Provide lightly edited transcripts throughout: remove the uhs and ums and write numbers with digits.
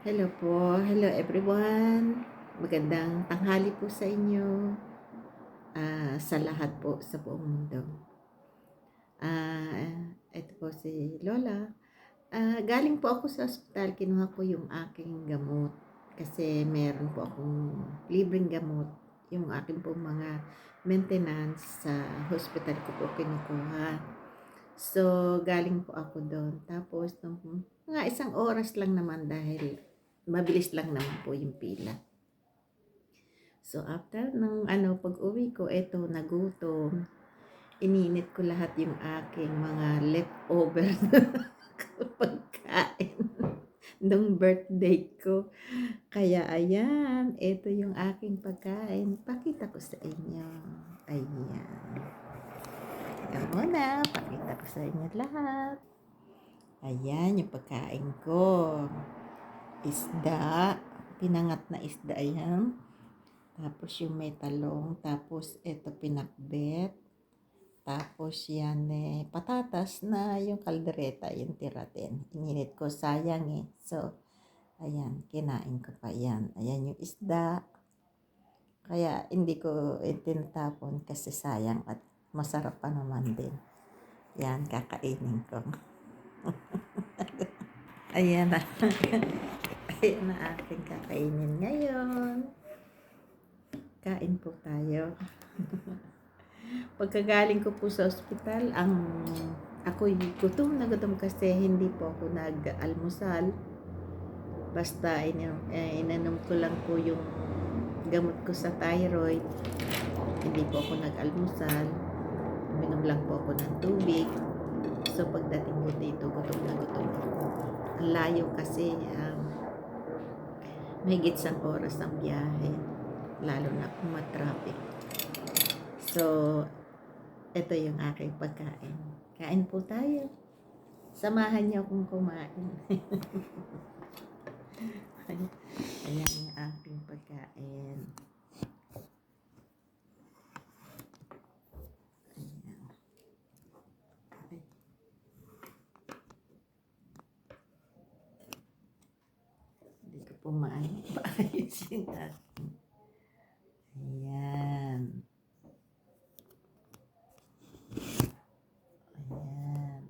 Hello po. Hello everyone. Magandang tanghali po sa inyo. Sa lahat po sa buong mundo. Ito po si Lola. Galing po ako sa ospital. Kinuha ko yung aking gamot. Kasi meron po akong libreng gamot. Yung aking po mga maintenance sa hospital ko po kinukuha. So, galing po ako doon. Tapos, mga isang oras lang naman dahil mabilis lang naman po yung pila. So, after ng pag-uwi ko, eto, nagutom. Ininit ko lahat yung aking mga leftover na pagkain nung birthday ko. Kaya, ayan, eto yung aking pagkain. Pakita ko sa inyo. Ayan. Ito muna, pakita ko sa inyo lahat. Ayan yung pagkain ko. Isda, pinangat na isda yan. Tapos yung may talong, tapos ito pinakbet. Tapos yan patatas na yung kaldereta, yung tira din. Ininit ko, sayang eh. So, ayan, kinain ko pa yan. Ayan yung isda. Kaya hindi ko tinatapon kasi sayang at masarap pa naman din. Yan, kakainin ko. Ayan na. Ayan na ating kakainin ngayon. Kain po tayo. Pagkagaling ko po sa ospital, ako'y gutom na gutom kasi hindi po ako nag-almusal. Basta inanom ko lang po yung gamot ko sa thyroid. Hindi po ako nag-almusal. Uminom lang po ako ng tubig. So pagdating ko dito, gutom na gutom ako. Ang layo kasi, mahigit isang oras ang biyahe. Lalo na kung matraffic. So, ito yung aking pagkain. Kain po tayo. Samahan niyo akong kumain. Ayan yung aking pagkain. Ayan. Ay. Hindi ko po maayos yung aking. Ayan. Ayan.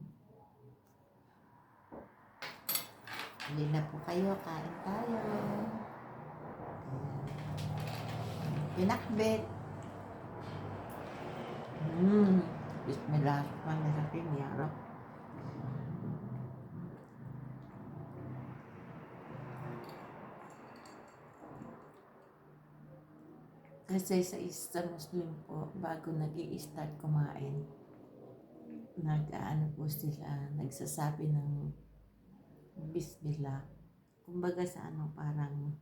Hindi na po kayo, kain tayo. Ayan. Pinakbet. Bismillahirrahmanirrahim, ya Rab. Kasi sa Muslim po, bago nag-i-start kumain, po sila, nagsasabi ng Bismillah. Kumbaga sa parang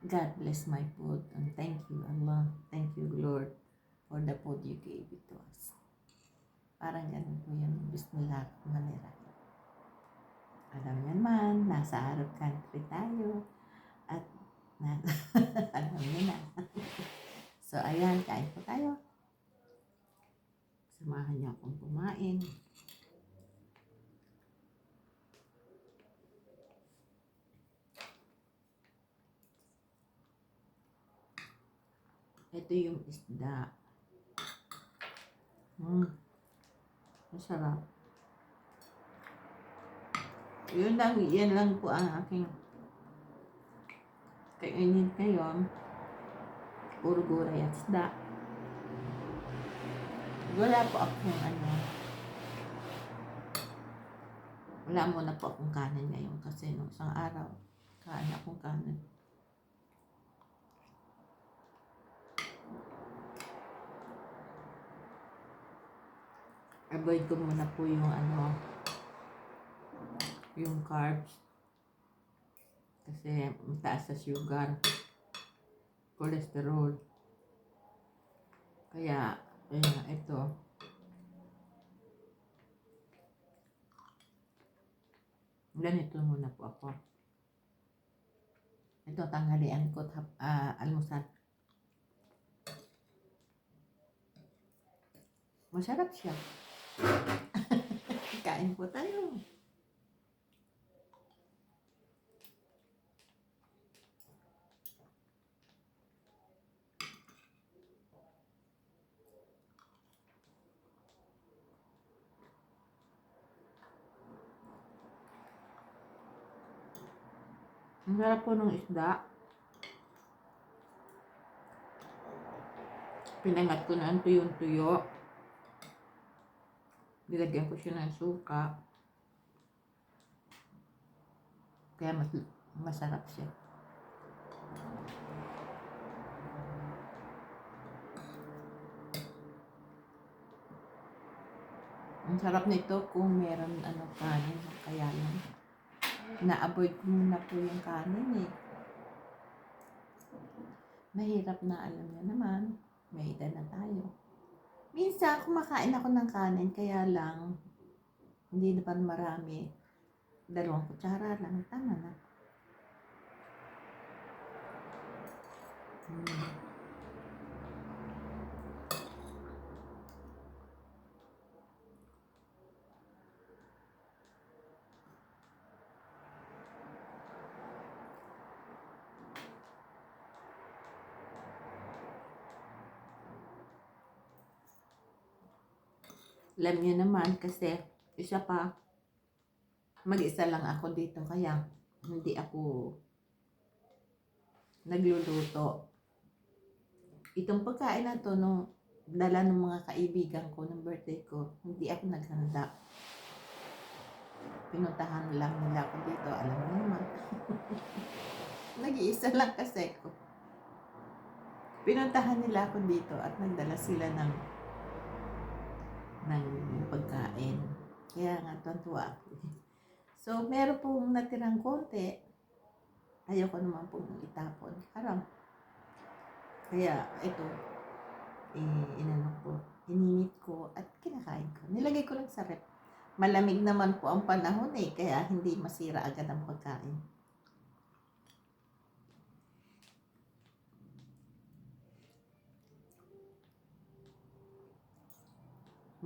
God bless my food and thank you Allah, thank you Lord for the food you gave it to us. Parang ganun po yun, Bismillah, manira. Alam niyo naman, nasa Arab country tayo at alam niyo na. So ayan, kain po tayo. Samahan niyo akong kumain. Ito yung isda. Masarap. Yan lang po ang aking kainin ngayon. Puro gulay at isda. Wala po akong wala muna po akong kanin ngayon kasi nung isang araw, kain akong kanin. Avoid ko muna po yung yung carbs kasi mataas sa sugar, cholesterol. Kaya ito ganito muna po ako. Ito tanghalian ko, almusal. Masarap siya. Kain po tayo. Ang sarap po ng isda. Pinangat ko na ang tuyong-tuyo. Nilagyan ko siya ng suka. Kaya masarap siya. Ang sarap nito kung meron kanin. Kaya lang, na-avoid ko muna po yung kanin eh. Mahirap na, alam niyo naman. May edad na tayo. Minsan, kumakain ako ng kanin, kaya lang, hindi naman marami. 2 kutsara lang, tama na. Alam niyo naman kasi isa pa, mag-isa lang ako dito kaya hindi ako nagluluto. Itong pagkain na to, nung dala ng mga kaibigan ko ng birthday ko, hindi ako naghanda. Pinuntahan lang nila ako dito, alam mo naman. Nag-iisa lang kasi ko. Pinuntahan nila ako dito at nagdala sila ng pagkain. Kaya nga, tuwa ako. So, meron pong natirang konti. Ayoko naman pong itapon. Haram. Kaya, ito, ininit ko at kinakain ko. Nilagay ko lang sa rep. Malamig naman po ang panahon kaya hindi masira agad ang pagkain.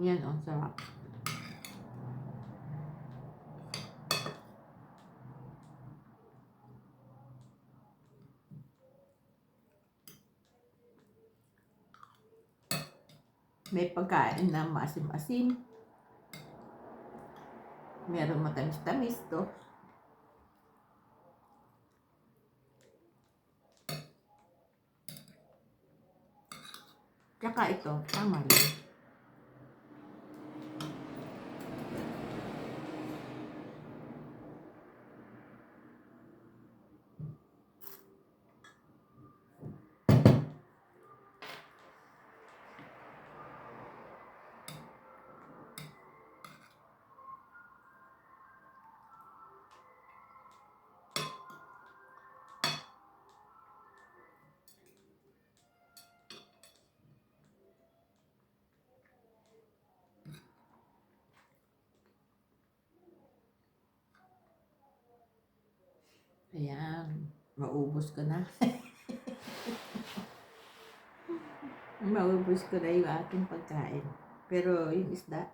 Yan, sarap. May pagkain na maasim-asim. Meron matamis-tamis to. Tsaka ito, tama lang. Ayan, maubos ko na. Maubos ko na yung ating pagkain. Pero yung isda,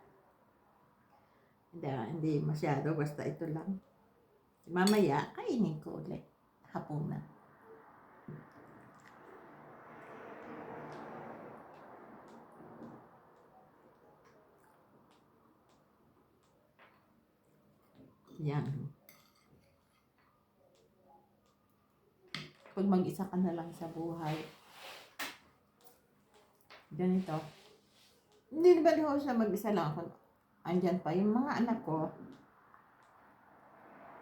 hindi masyado, basta ito lang. Mamaya, kainin ko ulit. Hapunan. Yan. Pag mag-isa ka na lang sa buhay, ganito. Hindi naman ako sa mag-isa lang ako. Andyan pa yung mga anak ko.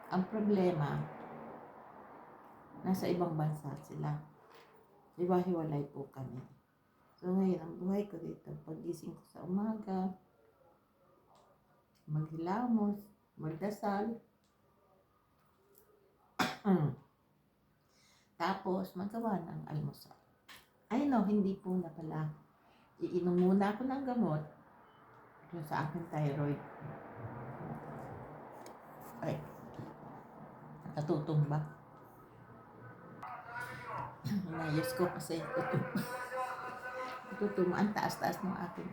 Ang problema, nasa ibang bansa sila. Diba, hiwalay po kami. So ngayon, ang buhay ko dito, pagising ko sa umaga, maghilamos, magdasal, tapos magawa ng almusal. Ay no, hindi po na pala. Iinom muna ako ng gamot yung sa aking thyroid. Ay, natutumba. Inayos ko kasi tutumba. Ang taas-taas ng aking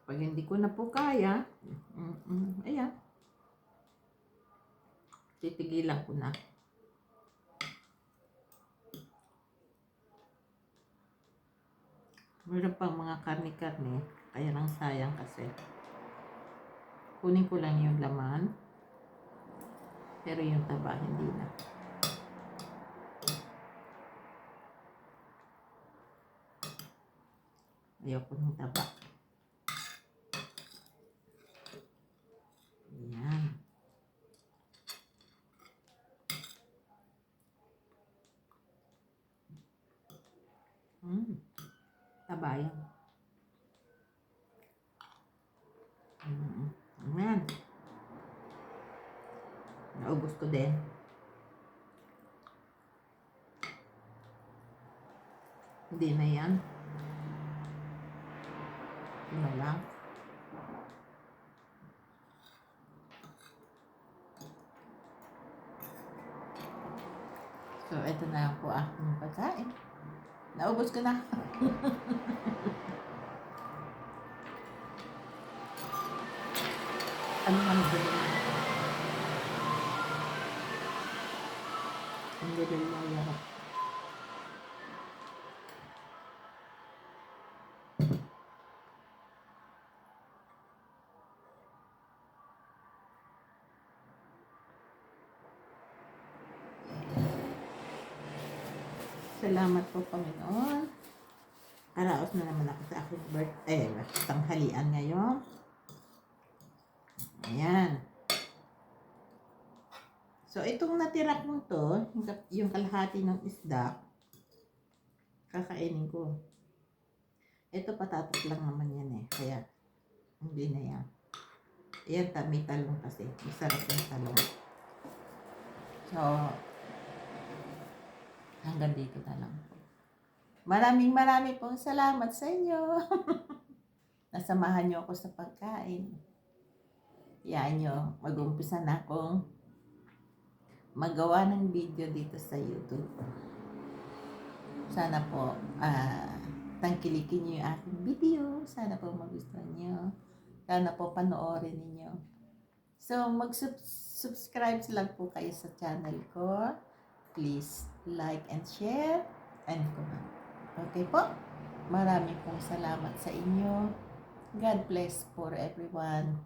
pag hindi ko na po kaya, ayan, titigilan ko na. Meron pang mga karne-karne, kaya lang sayang kasi. Kunin ko lang yung laman, pero yung taba hindi na. Ayoko ng taba. Ayan. Taba yan. Ayan. Naubos ko din. Hindi na yan. Ano lang. So, ito na lang po aking pagkain. Naubos ko na. Ano man din? Ang gagal na yarap. Salamat po, Panginoon. Karaos na naman ako sa aking tanghalian ngayon. Ayan. So, itong natira kong to, yung kalahati ng isda, kakainin ko. Ito patatas lang naman yan eh. Kaya, hindi na yan. Ayan, may talong kasi. Masarap yung talong. So, hanggang dito na lang. Maraming pong salamat sa inyo. Nasamahan nyo ako sa pagkain. Yan nyo, mag-umpisa na akong magawa ng video dito sa YouTube. Sana po, tangkilikin nyo yung aking video. Sana po magustuhan nyo. Sana po panoorin ninyo. So, mag-subscribe lang po kayo sa channel ko. Please like and share and comment. Okay po? Maraming pong salamat sa inyo. God bless for everyone.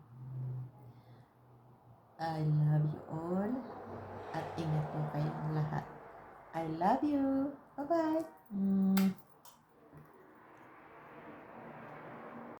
I love you all. At ingat po kayong lahat. I love you. Bye-bye.